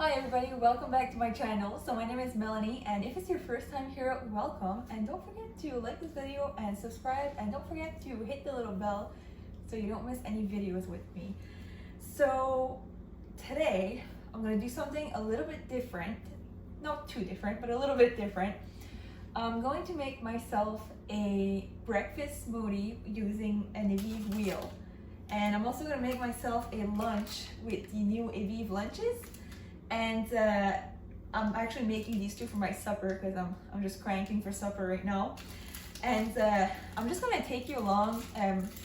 Hi everybody, welcome back to my channel. So my name is Melanie, and if it's your first time here, welcome, and don't forget to like this video and subscribe, and don't forget to hit the little bell so you don't miss any videos with me. So today I'm going to do something a little bit different, not too different, but a little bit different. I'm going to make myself a breakfast smoothie using an Evive wheel, and I'm also going to make myself a lunch with the new Evive lunches. And I'm actually making these two for my supper because I'm just cranking for supper right now. And I'm just gonna take you along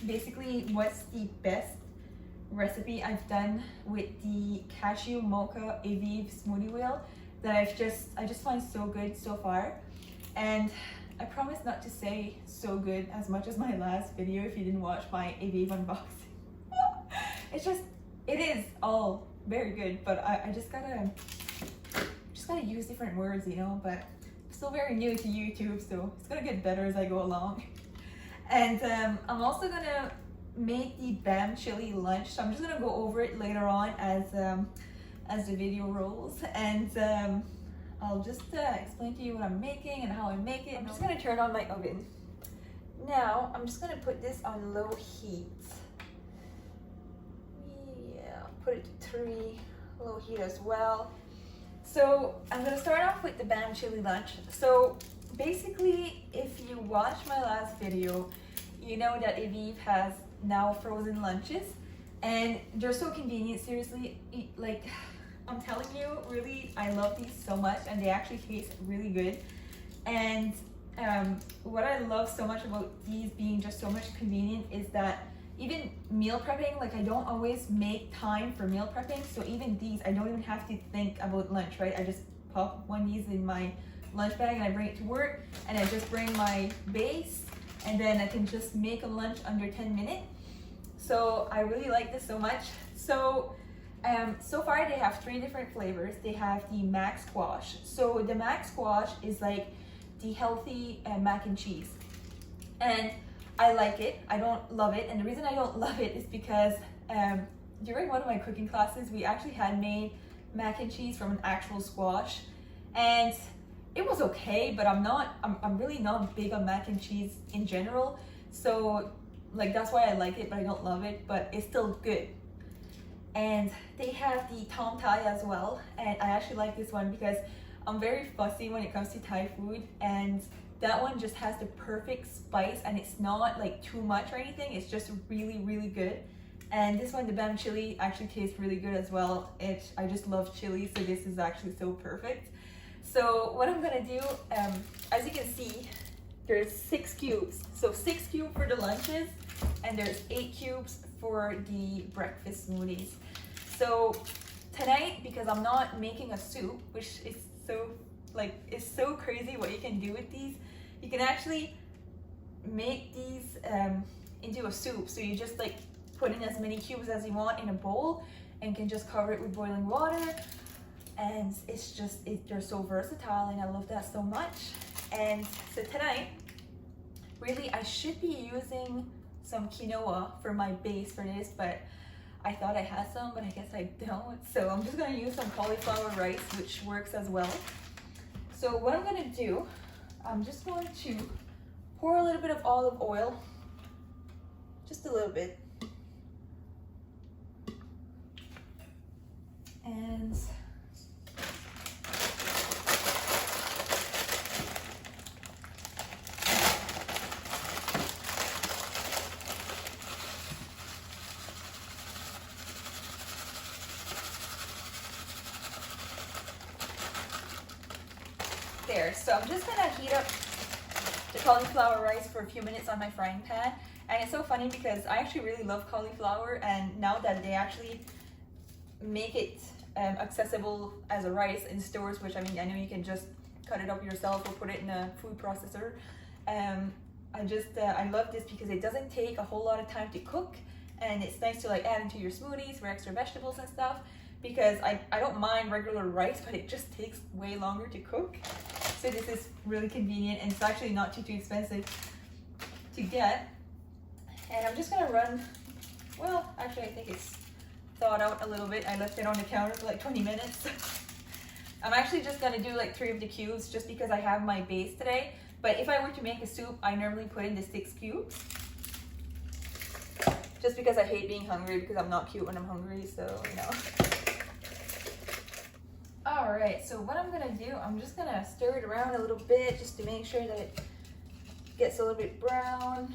basically what's the best recipe I've done with the Cashew-Mocha Evive smoothie wheel that I just find so good so far. And I promise not to say so good as much as my last video if you didn't watch my Evive unboxing. It is all very good, but I just gotta use different words, you know, but I'm still very new to YouTube, so it's gonna get better as I go along. And I'm also gonna make the Bam chili lunch, so I'm just gonna go over it later on as the video rolls, and I'll just explain to you what I'm making and how I make it. I'm just gonna turn on my oven. Now I'm just gonna put this on low heat. Put it to 3, low heat as well. So I'm gonna start off with the Bam chili lunch. So basically, if you watched my last video, you know that Evive has now frozen lunches, and they're so convenient. Seriously, like I'm telling you, really, I love these so much, and they actually taste really good. And what I love so much about these being just so much convenient is that even meal prepping, like I don't always make time for meal prepping, so even these, I don't even have to think about lunch, right? I just pop one of these in my lunch bag and I bring it to work, and I just bring my base, and then I can just make a lunch under 10 minutes. So I really like this so much. So so far they have 3 different flavors. They have the mac squash. So the mac squash is like the healthy mac and cheese, and I like it. I don't love it, and the reason I don't love it is because during one of my cooking classes we actually had made mac and cheese from an actual squash, and it was okay, but I'm really not big on mac and cheese in general, so like that's why I like it, but I don't love it, but it's still good. And they have the tom thai as well, and I actually like this one because I'm very fussy when it comes to Thai food, and that one just has the perfect spice, and it's not like too much or anything. It's just really, really good. And this one, the Bam chili, actually tastes really good as well. I just love chili, so this is actually so perfect. So what I'm gonna do, as you can see, there's 6 cubes. So 6 cubes for the lunches, and there's 8 cubes for the breakfast smoothies. So tonight, because I'm not making a soup, which is it's so crazy what you can do with these. You can actually make these into a soup. So you just like put in as many cubes as you want in a bowl, and can just cover it with boiling water. And they're so versatile, and I love that so much. And so tonight, really, I should be using some quinoa for my base for this, but I thought I had some, but I guess I don't. So I'm just gonna use some cauliflower rice, which works as well. So what I'm gonna do, I'm just going to pour a little bit of olive oil, just a little bit. And there. So I'm just gonna heat up the cauliflower rice for a few minutes on my frying pan. And it's so funny because I actually really love cauliflower, and now that they actually make it accessible as a rice in stores, which I mean, I know you can just cut it up yourself or put it in a food processor. I love this because it doesn't take a whole lot of time to cook, and it's nice to like add into your smoothies for extra vegetables and stuff, because I don't mind regular rice, but it just takes way longer to cook. So this is really convenient, and it's actually not too expensive to get. And I'm just gonna run, well, actually I think it's thawed out a little bit. I left it on the counter for like 20 minutes. I'm actually just gonna do like 3 of the cubes just because I have my base today. But if I were to make a soup, I normally put in the 6 cubes. Just because I hate being hungry, because I'm not cute when I'm hungry, so you know. Alright, so what I'm gonna do, I'm just gonna stir it around a little bit just to make sure that it gets a little bit brown.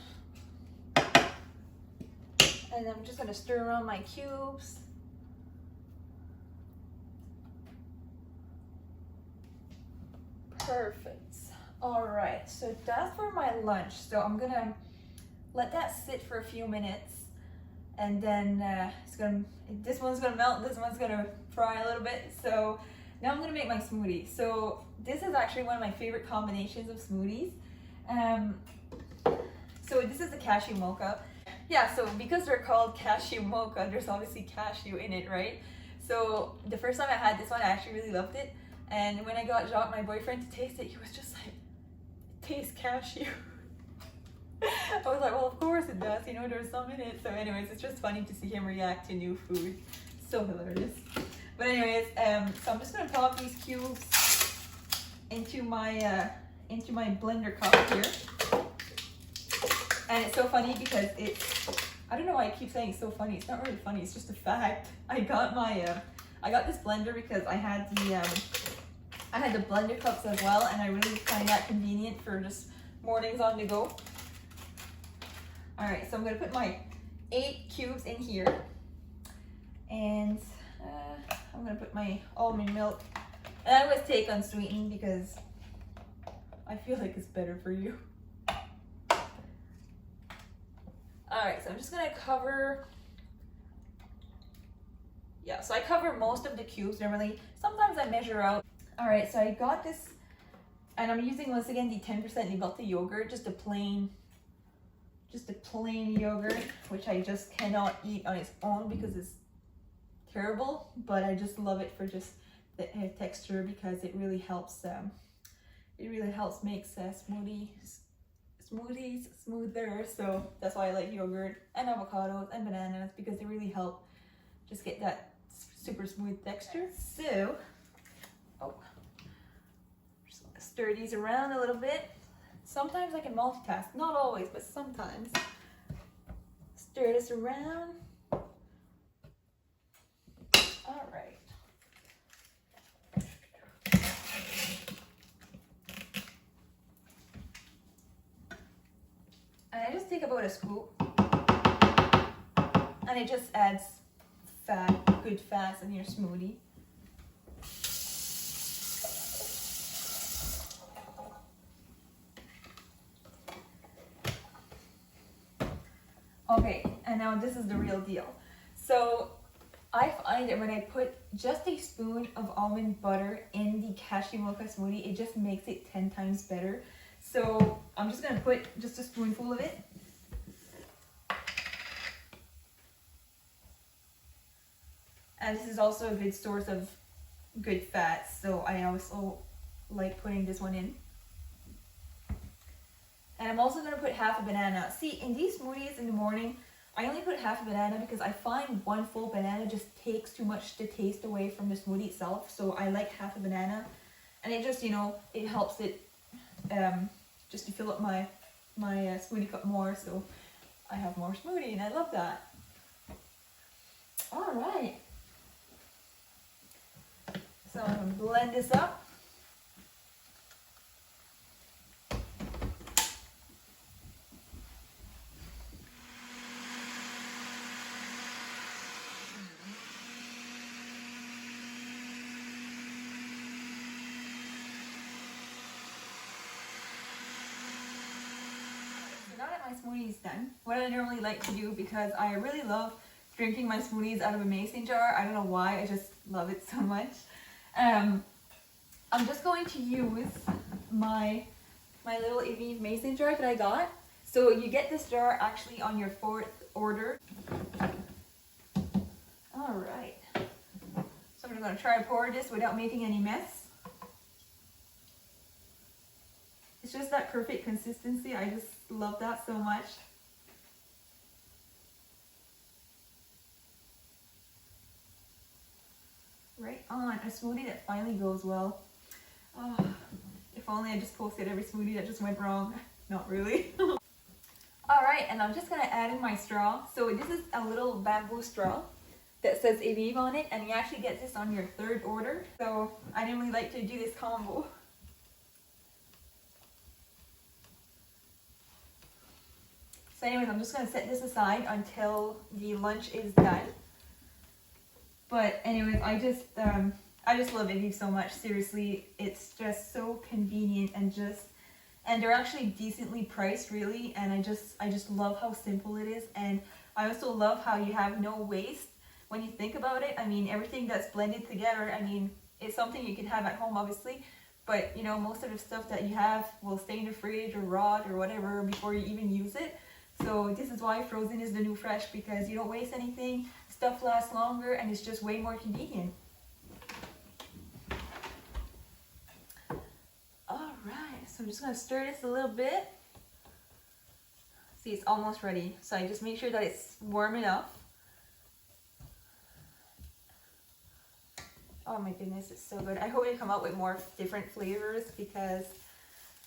And I'm just gonna stir around my cubes. Perfect. Alright, so that's for my lunch. So I'm gonna let that sit for a few minutes. And then this one's gonna melt, this one's gonna fry a little bit. So now I'm gonna make my smoothie. So this is actually one of my favorite combinations of smoothies. So this is the cashew mocha. Yeah, so because they're called cashew mocha, there's obviously cashew in it, right? So the first time I had this one, I actually really loved it. And when I got Jacques, my boyfriend, to taste it, he was just like, it tastes cashew. I was like, well, of course it does, you know, there's some in it. So anyways, it's just funny to see him react to new food. So hilarious. But anyways, so I'm just gonna pop these cubes into my blender cup here. And it's so funny because I don't know why I keep saying it's so funny. It's not really funny, it's just a fact. I got this blender because I had the blender cups as well, and I really find that convenient for just mornings on the go. Alright, so I'm gonna put my 8 cubes in here. And I'm gonna put my almond milk. And I always take unsweetened because I feel like it's better for you. Alright, so I'm just gonna cover, yeah, so I cover most of the cubes normally. Sometimes I measure out. Alright, so I got this, and I'm using once again the 10% Niigata yogurt, just a plain yogurt, which I just cannot eat on its own because it's terrible, but I just love it for just the texture because it really helps make smoothies smoother. So that's why I like yogurt and avocados and bananas, because they really help just get that super smooth texture. So just stir these around a little bit. Sometimes I can multitask, not always, but sometimes. Stir this around. All right. And I just take about a scoop, and it just adds good fats in your smoothie. Okay, and now this is the real deal. So I find that when I put just a spoon of almond butter in the cashew mocha smoothie, it just makes it 10 times better. So I'm just gonna put just a spoonful of it. And this is also a good source of good fats, so I also like putting this one in. And I'm also gonna put half a banana. See, in these smoothies in the morning, I only put half a banana because I find one full banana just takes too much the taste away from the smoothie itself. So I like half a banana, and it just, you know, it helps it just to fill up my smoothie cup more, so I have more smoothie, and I love that. All right. So I'm gonna blend this up. Now that my smoothie is done, what I normally like to do, because I really love drinking my smoothies out of a mason jar. I don't know why, I just love it so much. I'm just going to use my little Evive mason jar that I got. So you get this jar actually on your 4th order. All right. So I'm going to try to pour this without making any mess. It's just that perfect consistency. I just love that so much. Right on, a smoothie that finally goes well. Oh, if only I just posted every smoothie that just went wrong. Not really. Alright, and I'm just gonna add in my straw. So this is a little bamboo straw that says Evive on it, and you actually get this on your third order. So I didn't really like to do this combo. So anyways, I'm just gonna set this aside until the lunch is done. But anyways, I just love Evive so much. Seriously, it's just so convenient and they're actually decently priced, really. And I just love how simple it is, and I also love how you have no waste when you think about it. I mean, everything that's blended together. I mean, it's something you can have at home, obviously, but you know, most of the stuff that you have will stay in the fridge or rot or whatever before you even use it. So this is why frozen is the new fresh, because you don't waste anything, stuff lasts longer, and it's just way more convenient. Alright, so I'm just going to stir this a little bit. See, it's almost ready. So I just make sure that it's warm enough. Oh my goodness, it's so good. I hope they come out with more different flavors, because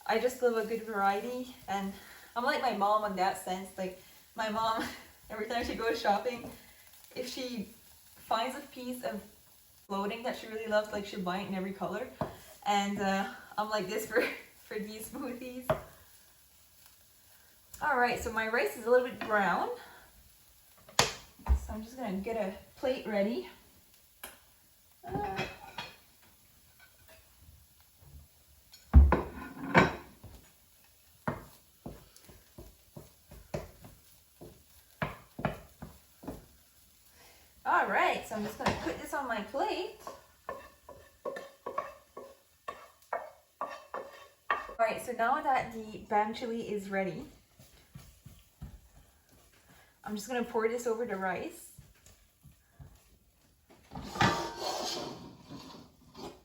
I just love a good variety, and I'm like my mom in that sense. Like my mom, every time she goes shopping, if she finds a piece of clothing that she really loves, like she'll buy it in every color. And I'm like this for these smoothies. Alright, so my rice is a little bit brown. So I'm just gonna get a plate ready. Alright, so I'm just going to put this on my plate. Alright, so now that the bam chili is ready, I'm just going to pour this over the rice.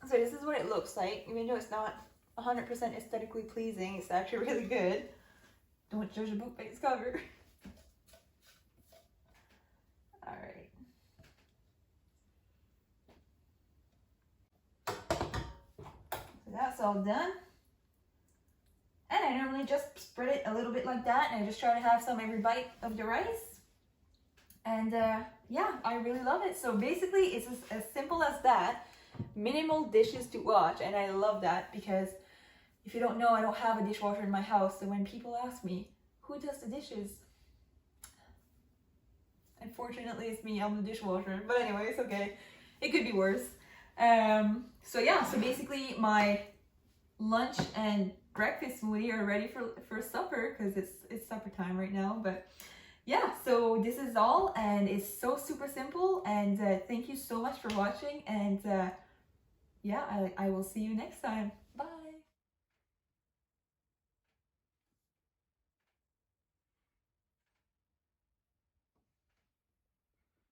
So this is what it looks like. Even though it's not 100% aesthetically pleasing, it's actually really good. Don't judge a book by its cover. Alright. So that's all done. And I normally just spread it a little bit like that, and I just try to have some every bite of the rice. And yeah, I really love it. So basically it's as simple as that. Minimal dishes to wash, and I love that, because if you don't know, I don't have a dishwasher in my house. So when people ask me, who does the dishes? Unfortunately, it's me. I'm the dishwasher. But anyway, it's okay. It could be worse. So yeah, so basically my lunch and breakfast smoothie are ready for supper, because it's supper time right now. But yeah, so this is all, and it's so super simple. And thank you so much for watching. And yeah, I will see you next time. Bye.